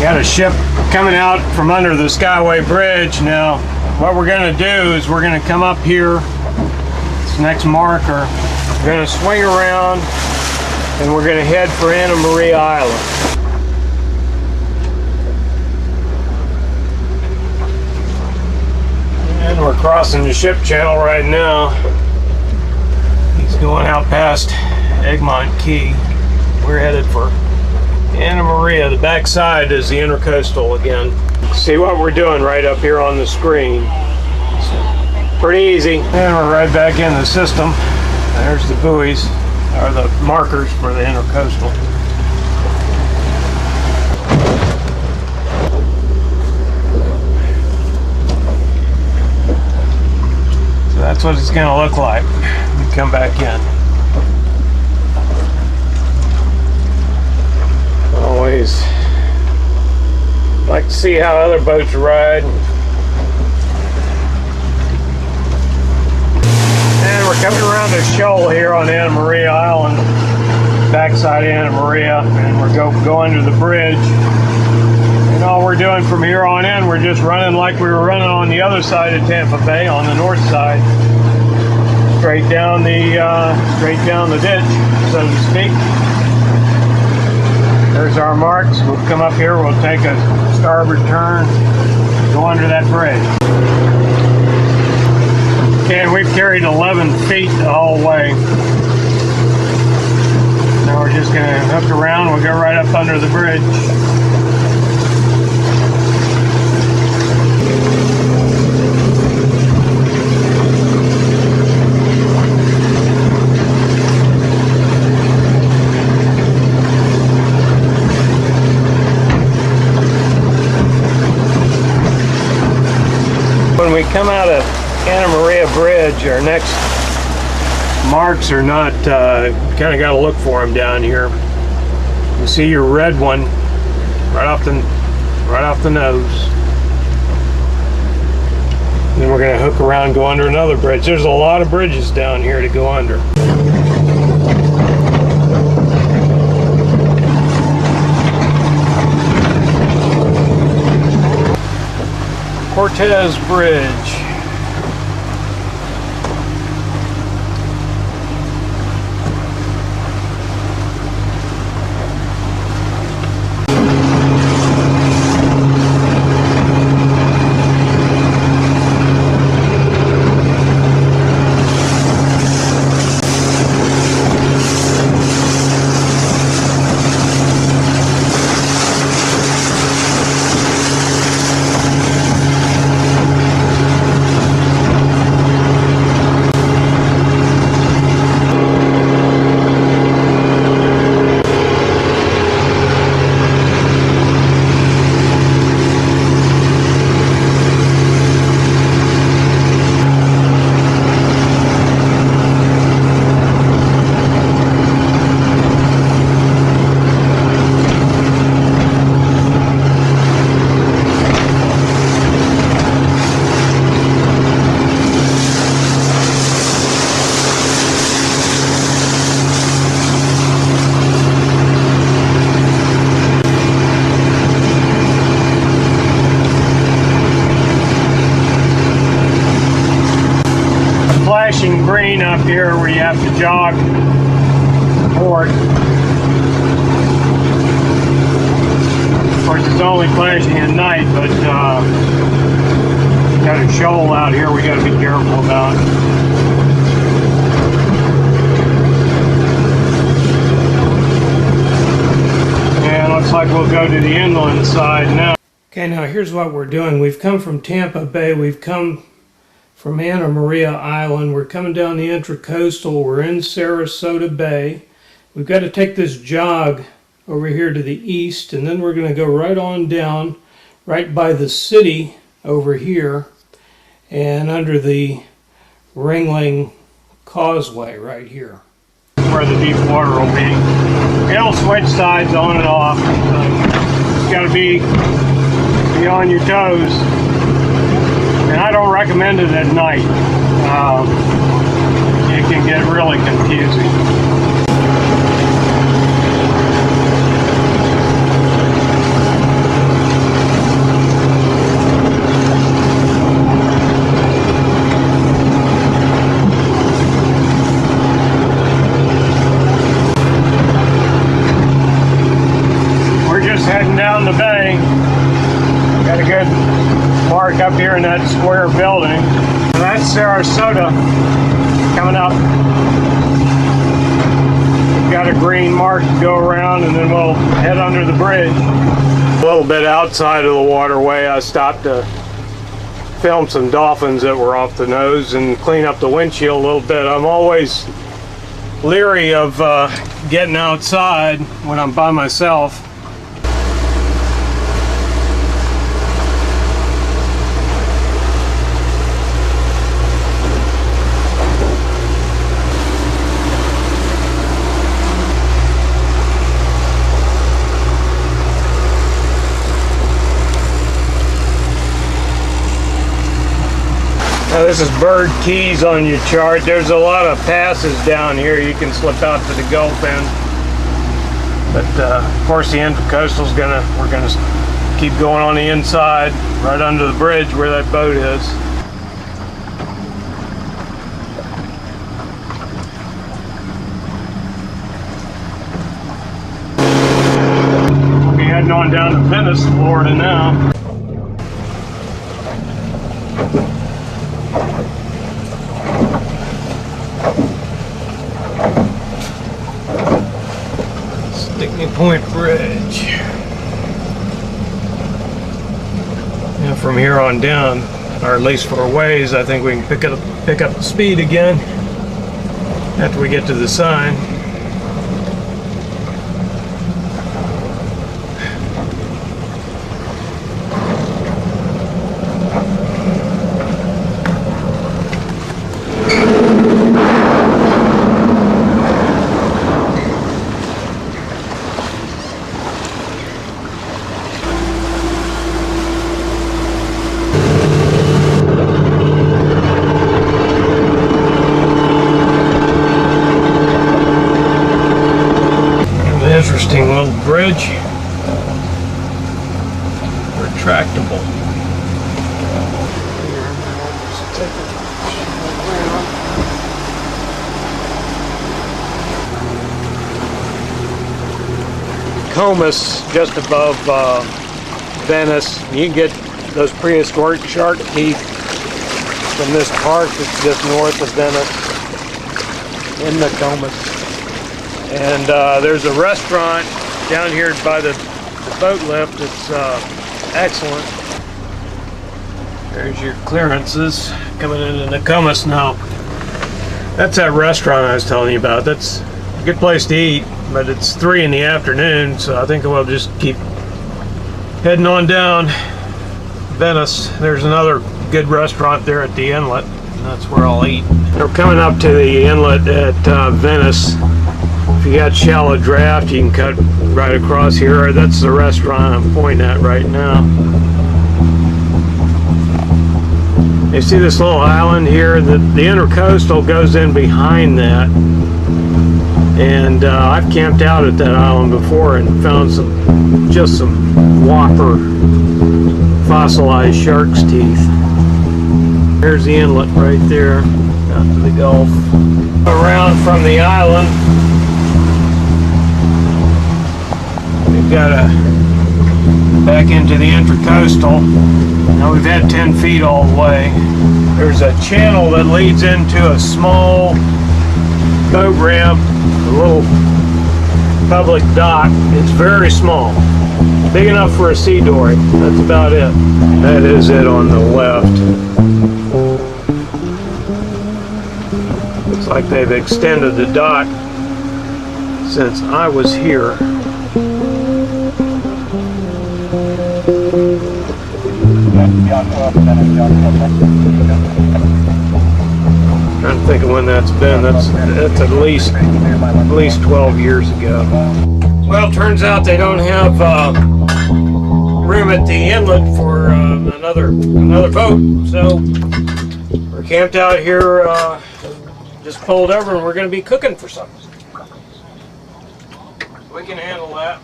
Got a ship coming out from under the Skyway Bridge. Now, what we're going to do is we're going to come up here, this next marker, we're going to swing around, and we're going to head for Anna Maria Island. And we're crossing the ship channel right now. He's going out past Egmont Key. We're headed for Anna Maria. The back side is the intercoastal again. See what we're doing right up here on the screen. It's pretty easy. And we're right back in the system. There's the buoys, or the markers for the intercoastal. So that's what it's going to look like when we come back in. Always like to see how other boats ride. And we're coming around a shoal here on Anna Maria Island, backside of Anna Maria, and we're go under the bridge. And all we're doing from here on in, we're just running like we were running on the other side of Tampa Bay, on the north side, straight down the ditch, so to speak. There's our marks. We'll come up here, we'll take a starboard turn, go under that bridge. Okay, and we've carried 11 feet the whole way. Now we're just going to hook around, we'll go right up under the bridge. When we come out of Anna Maria Bridge, our next marks are not, kind of got to look for them down here. You see your red one right off the nose. Then we're going to hook around, go under another bridge. There's a lot of bridges down here to go under. Cortez Bridge. Flashing green up here where you have to jog port. Of course, it's only flashing at night, but got a shoal out here we got to be careful about. And looks like we'll go to the inland side now. Okay, now here's what we're doing. We've come from Tampa Bay. We've come from Anna Maria Island. We're coming down the Intracoastal. We're in Sarasota Bay. We've got to take this jog over here to the east, and then we're going to go right on down, right by the city over here, and under the Ringling Causeway right here, where the deep water will be. It'll switch sides on and off. You got to be on your toes. And I don't recommend it at night. It can get really confusing. down the bay. Got a good mark up here in that square building. And that's Sarasota coming up. Got a green mark to go around, and then we'll head under the bridge. A little bit outside of the waterway, I stopped to film some dolphins that were off the nose and clean up the windshield a little bit. I'm always leery of getting outside when I'm by myself. Now this is Bird Keys on your chart. There's a lot of passes down here you can slip out to the Gulf in. But of course the Intracoastal's we're gonna keep going on the inside, right under the bridge where that boat is. We'll be heading on down to Venice, Florida now. Point Bridge. And from here on down, or at least for a ways, I think we can pick up the speed again after we get to the sign. Interesting little bridge. Retractable. Comus, just above Venice. You can get those prehistoric shark teeth from this park that's just north of Venice in the Comus. And there's a restaurant down here by the boat lift that's excellent. There's your clearances coming into Nokomis now. That's that restaurant I was telling you about. That's a good place to eat, but it's 3 in the afternoon, so I think we'll just keep heading on down Venice. There's another good restaurant there at the inlet, and that's where I'll eat. We're coming up to the inlet at Venice. If you got shallow draft, you can cut right across here. That's the restaurant I'm pointing at right now. You see this little island here? The Intercoastal goes in behind that. And I've camped out at that island before and found just some whopper fossilized shark's teeth. There's the inlet right there, out to the Gulf. Around from the island, we've got back into the Intracoastal. Now we've had 10 feet all the way. There's a channel that leads into a small boat ramp, a little public dock. It's very small, big enough for a C-Dory. That's about it. That is it on the left. Looks like they've extended the dock since I was here. Trying to think of when that's been. That's at least 12 years ago. Well, turns out they don't have room at the inlet for another boat, so we're camped out here. Just pulled over, and we're going to be cooking for something. We can handle that.